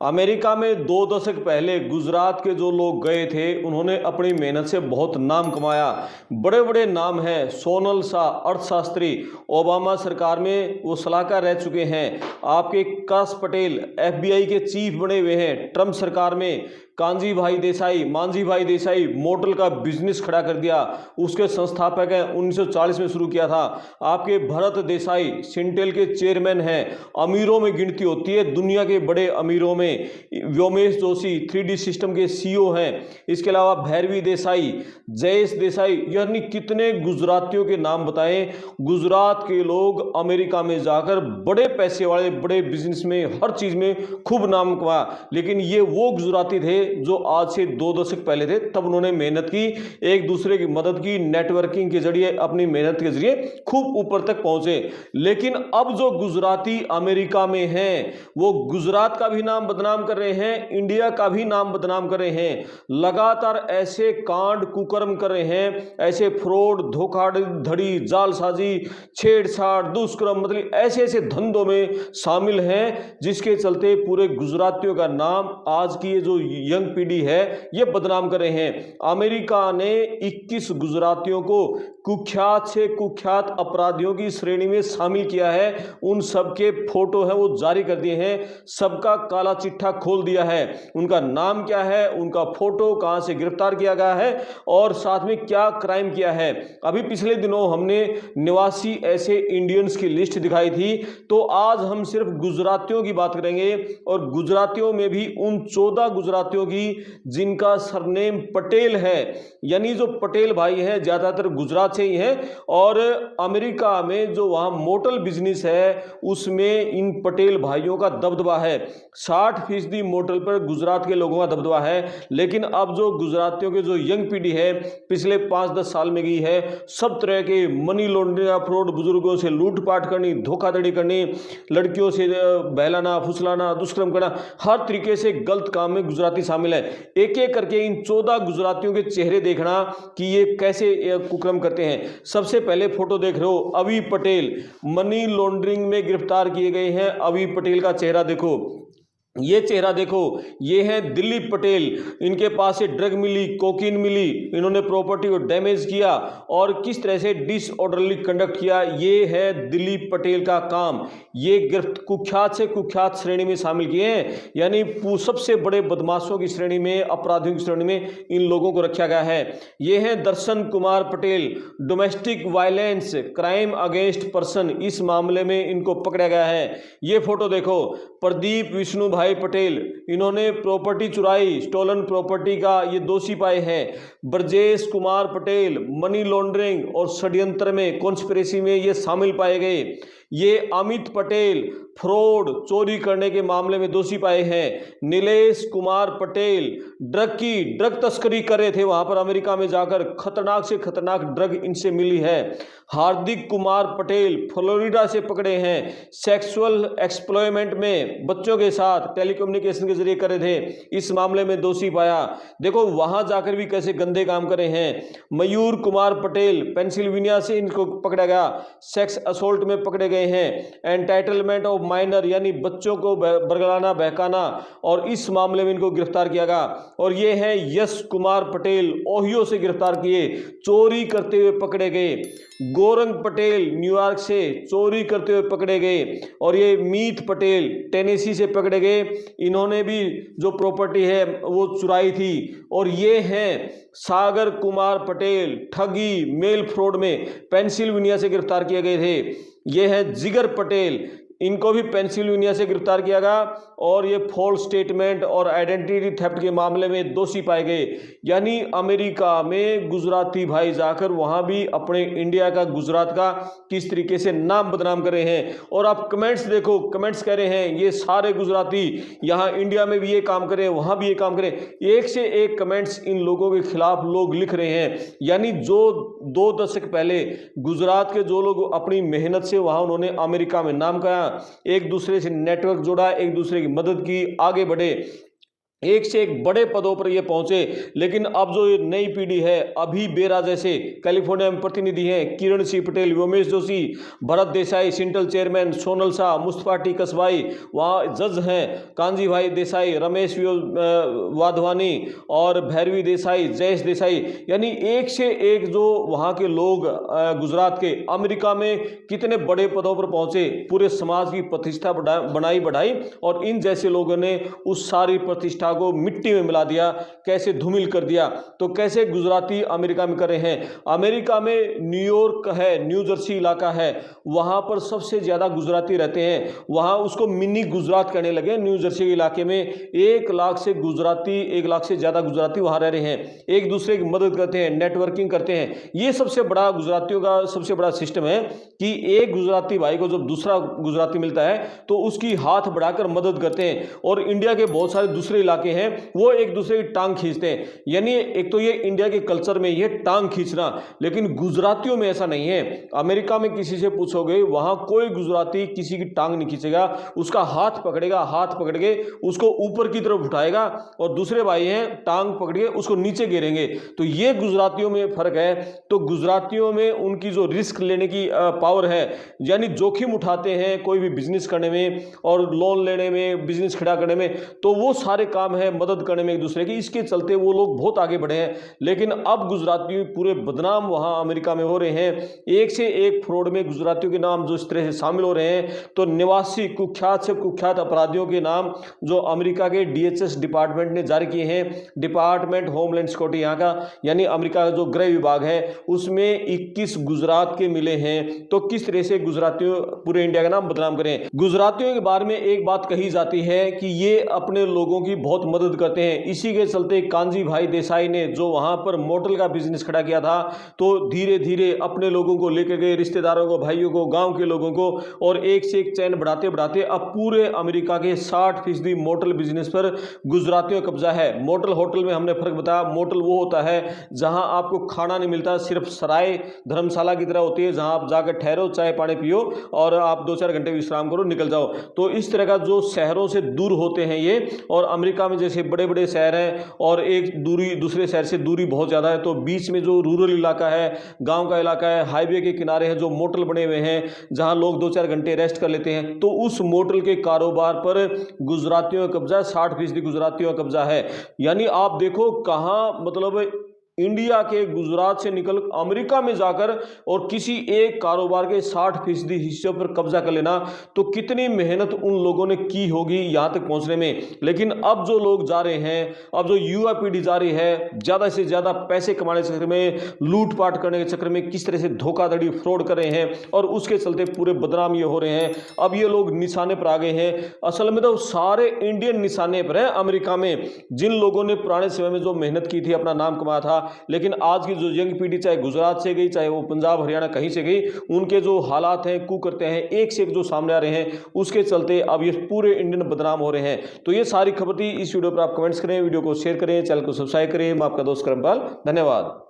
America में 2 दशक पहले गुजरात के जो लोग गए थे उन्होंने अपनी मेहनत से बहुत नाम कमाया। बड़े बड़े नाम हैं, सोनल शाह अर्थशास्त्री, ओबामा सरकार में वो सलाहकार रह चुके हैं। आपके काश पटेल एफबीआई के चीफ बने हुए हैं। ट्रंप सरकार में कांजी भाई देसाई, मांझी भाई देसाई मोटल का बिजनेस खड़ा कर दिया, उसके संस्थापक हैं, 1940 में शुरू किया था। आपके भरत देसाई सिंटेल के चेयरमैन हैं। अमीरों में गिनती होती है दुनिया के बड़े अमीरों में। व्योमेश जोशी 3D सिस्टम के सीईओ हैं। इसके अलावा भैरवी देसाई, जयेश देसाई, यानी कितने गुजरातियों के नाम बताएं। गुजरात के लोग अमेरिका में जाकर बड़े पैसे वाले, बड़े बिजनेस में, हर चीज में खूब नाम कमाया। लेकिन ये वो गुजराती थे जो आज से 2 दशक पहले थे। तब उन्होंने मेहनत की, एक दूसरे की मदद की, नेटवर्किंग के जरिए, अपनी मेहनत के जरिए खूब ऊपर तक पहुंचे। लेकिन अब जो गुजराती अमेरिका में हैं वो गुजरात का भी नाम बदनाम कर रहे हैं, इंडिया का भी नाम बदनाम कर रहे हैं। लगातार ऐसे कांड कुकर्म कर रहे हैं, ऐसे फ्रॉड, धोखाधड़ी, जालसाजी, छेड़छाड़, दुष्कर्म, मतलब ऐसे ऐसे धंधों में शामिल हैं जिसके चलते पूरे गुजरातियों का नाम आज की ये जो यंग पीढ़ी है ये बदनाम कर रहे हैं। अमेरिका ने 21 गुजरातियों को कुख्यात से कुख्यात अपराधियों की श्रेणी में शामिल किया है। उन सबके फोटो है वो जारी कर दिए हैं, सबका काला चिट्ठा खोल दिया है। उनका नाम क्या है, उनका फोटो, कहां से गिरफ्तार किया गया है और साथ में क्या क्राइम किया है। अभी पिछले दिनों हमने निवासी ऐसे इंडियंस की लिस्ट दिखाई थी, तो आज हम सिर्फ गुजरातियों की बात करेंगे। और गुजरातियों में भी उन 14 गुजरातियों की जिनका सरनेम पटेल है, यानी जो पटेल भाई हैं ज्यादातर गुजरात से ही हैं। और अमेरिका में जो वहां मोटल बिजनेस है उसमें इन पटेल भाइयों का दबदबा है। 60% मोटल पर गुजरात के लोगों का दबदबा है। लेकिन अब जो गुजरातियों के जो यंग पीढ़ी है पिछले 5-10 साल में गई है, सब तरह के मनी लॉन्ड्रिंग, फ्रॉड, बुजुर्गों से लूटपाट करनी, धोखाधड़ी करनी, लड़कियों से बहलाना, फुसलाना, दुष्कर्म करना, हर तरीके से गलत काम में गुजराती शामिल है। एक एक करके इन 14 गुजरातियों के चेहरे देखना कि ये कैसे कुकर्म करते हैं। सबसे पहले फोटो देख रहे हो, अभी पटेल मनी लॉन्ड्रिंग में गिरफ्तार किए गए हैं। अभी पटेल का चेहरा देखो, ये चेहरा देखो, ये है दिलीप पटेल। इनके पास से ड्रग मिली, कोकीन मिली, इन्होंने प्रॉपर्टी को डैमेज किया और किस तरह से डिसऑर्डरली कंडक्ट किया, ये है दिलीप पटेल का काम। ये कुख्यात से कुख्यात श्रेणी में शामिल किए हैं, यानी सबसे बड़े बदमाशों की श्रेणी में, अपराधियों की श्रेणी में इन लोगों को रखा गया है। ये है Darshan Kumar Patel, domestic violence, crime against person, इस मामले में इनको पकड़ा गया है। ये फोटो देखो, प्रदीप विष्णु भाई पटेल, इन्होंने प्रॉपर्टी चुराई, स्टोलन प्रॉपर्टी का ये दोषी पाए हैं। ब्रजेश कुमार पटेल मनी लॉन्ड्रिंग और षड्यंत्र में, कॉन्स्पिरेसी में ये शामिल पाए गए। ये अमित पटेल फ्रॉड, चोरी करने के मामले में दोषी पाए हैं। नीलेश कुमार पटेल ड्रग तस्करी कर रहे थे वहां पर अमेरिका में जाकर, खतरनाक से खतरनाक ड्रग इनसे मिली है। हार्दिक कुमार पटेल फ्लोरिडा से पकड़े हैं, सेक्सुअल एक्सप्लॉयमेंट में बच्चों के साथ टेलीकम्युनिकेशन के जरिए कर रहे थे, इस मामले में दोषी पाया। देखो वहां जाकर भी कैसे गंदे काम करे हैं। मयूर कुमार पटेल पेंसिल्वेनिया से इनको पकड़ा गया, सेक्स असोल्ट में पकड़े गए हैं। एंटाइटलमेंट ऑफ माइनर, यानी बच्चों को बरगलाना, बहकाना, और इस मामले में इनको गिरफ्तार किया गया। और ये है यश कुमार पटेल, ओहियो से गिरफ्तार किए, चोरी करते हुए पकड़े गए। गोरंग पटेल न्यूयॉर्क से चोरी करते हुए पकड़े गए। और ये मीत पटेल टेनेसी से पकड़े गए, इन्होंने भी जो प्रॉपर्टी है वो चुराई थी। और ये हैं सागर कुमार पटेल, ठगी, मेल फ्रॉड में पेंसिल्वेनिया से गिरफ्तार किए गए थे। ये है जिगर पटेल, इनको भी पेंसिल्वेनिया से गिरफ्तार किया गया और ये फॉल्स स्टेटमेंट और आइडेंटिटी थेफ्ट के मामले में दोषी पाए गए। यानी अमेरिका में गुजराती भाई जाकर वहां भी अपने इंडिया का, गुजरात का किस तरीके से नाम बदनाम कर रहे हैं। और आप कमेंट्स देखो, कमेंट्स कह रहे हैं ये सारे गुजराती यहाँ इंडिया में भी ये काम करें, वहां भी ये काम करें। एक से एक कमेंट्स इन लोगों के खिलाफ लोग लिख रहे हैं। यानी जो 2 दशक पहले गुजरात के जो लोग अपनी मेहनत से वहां उन्होंने अमेरिका में नाम कमाया, एक दूसरे से नेटवर्क जोड़ा, एक दूसरे की मदद की, आगे बढ़े, एक से एक बड़े पदों पर ये पहुंचे। लेकिन अब जो ये नई पीढ़ी है, अभी बेरा जैसे कैलिफोर्निया में प्रतिनिधि हैं किरण सिंह पटेल, व्योमेश जोशी, भरत देसाई, सिंटल चेयरमैन, सोनल शाह, मुस्तफा टी कसबाई, वहाँ जज हैं कांजी भाई देसाई, रमेश वाधवानी और भैरवी देसाई, जयेश देसाई, यानी एक से एक जो वहाँ के लोग गुजरात के अमेरिका में कितने बड़े पदों पर पहुंचे, पूरे समाज की प्रतिष्ठा बनाई बढ़ाई, और इन जैसे लोगों ने उस सारी प्रतिष्ठा को मिट्टी में मिला दिया, कैसे धूमिल कर दिया। तो कैसे गुजराती अमेरिका में कर रहे हैं। अमेरिका में न्यूयॉर्क है, न्यू जर्सी इलाका है, वहां पर सबसे ज्यादा गुजराती रहते हैं। वहां उसको मिनी गुजरात कहने लगे। न्यू जर्सी इलाके में 1 लाख से गुजराती, 1 लाख से ज्यादा गुजराती वहां रह रहे हैं, एक दूसरे की मदद करते हैं, नेटवर्किंग करते हैं। ये सबसे बड़ा गुजरातियों का सबसे बड़ा सिस्टम है कि एक गुजराती भाई को जब दूसरा गुजराती मिलता है तो उसकी हाथ बढ़ाकर मदद करते हैं। और इंडिया के बहुत सारे दूसरे इलाके हैं वो एक दूसरे की टांग खींचते हैं। यानी एक तो ये इंडिया के कल्चर में ये टांग खींचना, लेकिन गुजरातियों में ऐसा नहीं है। अमेरिका में किसी से पूछोगे, वहां कोई गुजराती किसी की टांग नहीं खींचेगा, उसका हाथ पकड़ेगा, हाथ पकड़ के उसको ऊपर की तरफ उठाएगा, और दूसरे भाई हैं टांग पकड़ के उसको नीचे गिरेंगे। तो ये गुजरातियों में फर्क है। तो गुजरातियों में उनकी जो रिस्क लेने की पावर है, यानी जोखिम उठाते हैं कोई भी बिजनेस करने में और लोन लेने में, बिजनेस खड़ा करने में, तो वो सारे काम है मदद करने में एक दूसरे की, इसके चलते वो लोग बहुत आगे बढ़े हैं। लेकिन अब गुजराती पूरे बदनाम वहां अमेरिका में हो रहे हैं। एक से एक फ्रॉड में गुजरातियों के नाम जो इस तरह से शामिल हो रहे हैं, तो निवासी कुख्यात से कुख्यात अपराधियों के नाम जो अमेरिका के DHS डिपार्टमेंट ने जारी किए हैं, डिपार्टमेंट होमलैंड सिक्योरिटी यहाँ का, यानी अमेरिका का जो गृह विभाग है, उसमें 21 गुजरात के मिले हैं। तो किस तरह से गुजरातियों पूरे इंडिया का नाम बदनाम करें। गुजरातियों के बारे में एक बात कही जाती है कि ये अपने लोगों की बहुत मदद करते हैं। इसी के चलते कांजी भाई देसाई ने जो वहां पर मोटल का बिजनेस खड़ा किया था, तो धीरे धीरे अपने लोगों को लेकर गए, रिश्तेदारों को, भाइयों को, गांव के लोगों को, और एक से एक चैन बढ़ाते बढ़ाते अब पूरे अमेरिका के 60% मोटल बिजनेस पर गुजरातियों का कब्जा है। मोटल होटल में हमने फर्क बताया, मोटल वो होता है जहां आपको खाना नहीं मिलता, सिर्फ सराय धर्मशाला की तरह होती है, जहां आप जाकर ठहरो, चाय पानी पियो और आप 2-4 घंटे विश्राम करो, निकल जाओ। तो इस तरह का जो शहरों से दूर होते हैं ये, और अमेरिका में जैसे बड़े बड़े शहर हैं और एक दूरी दूसरे शहर से दूरी बहुत ज़्यादा है, तो बीच में जो रूरल इलाका है, गांव का इलाका है, हाईवे के किनारे है जो मोटल बने हुए हैं, जहां लोग 2-4 घंटे रेस्ट कर लेते हैं, तो उस मोटल के कारोबार पर गुजरातियों का कब्जा, 60% गुजरातियों का कब्जा है। यानी आप देखो कहाँ, मतलब इंडिया के गुजरात से निकल अमेरिका में जाकर और किसी एक कारोबार के 60% हिस्से पर कब्जा कर लेना, तो कितनी मेहनत उन लोगों ने की होगी यहां तक पहुंचने में। लेकिन अब जो लोग जा रहे हैं, अब जो युवा पीढ़ी जा रही है, ज्यादा से ज्यादा पैसे कमाने के चक्कर में, लूटपाट करने के चक्कर में किस तरह से धोखाधड़ी फ्रॉड कर रहे हैं, और उसके चलते पूरे बदनाम ये हो रहे हैं। अब ये लोग निशाने पर आ गए हैं। असल में तो सारे इंडियन निशाने पर है अमेरिका में, जिन लोगों ने पुराने समय में जो मेहनत की थी, अपना नाम कमाया था। लेकिन आज की जो यंग पीढ़ी, चाहे गुजरात से गई, चाहे वो पंजाब हरियाणा कहीं से गई, उनके जो हालात हैं, कू करते हैं, एक से एक जो सामने आ रहे हैं, उसके चलते अब ये पूरे इंडियन बदनाम हो रहे हैं। तो ये सारी खबर थी। इस वीडियो पर आप कमेंट्स करें, वीडियो को शेयर करें, चैनल को सब्सक्राइब करें। मैं आपका दोस्त करमपाल, धन्यवाद।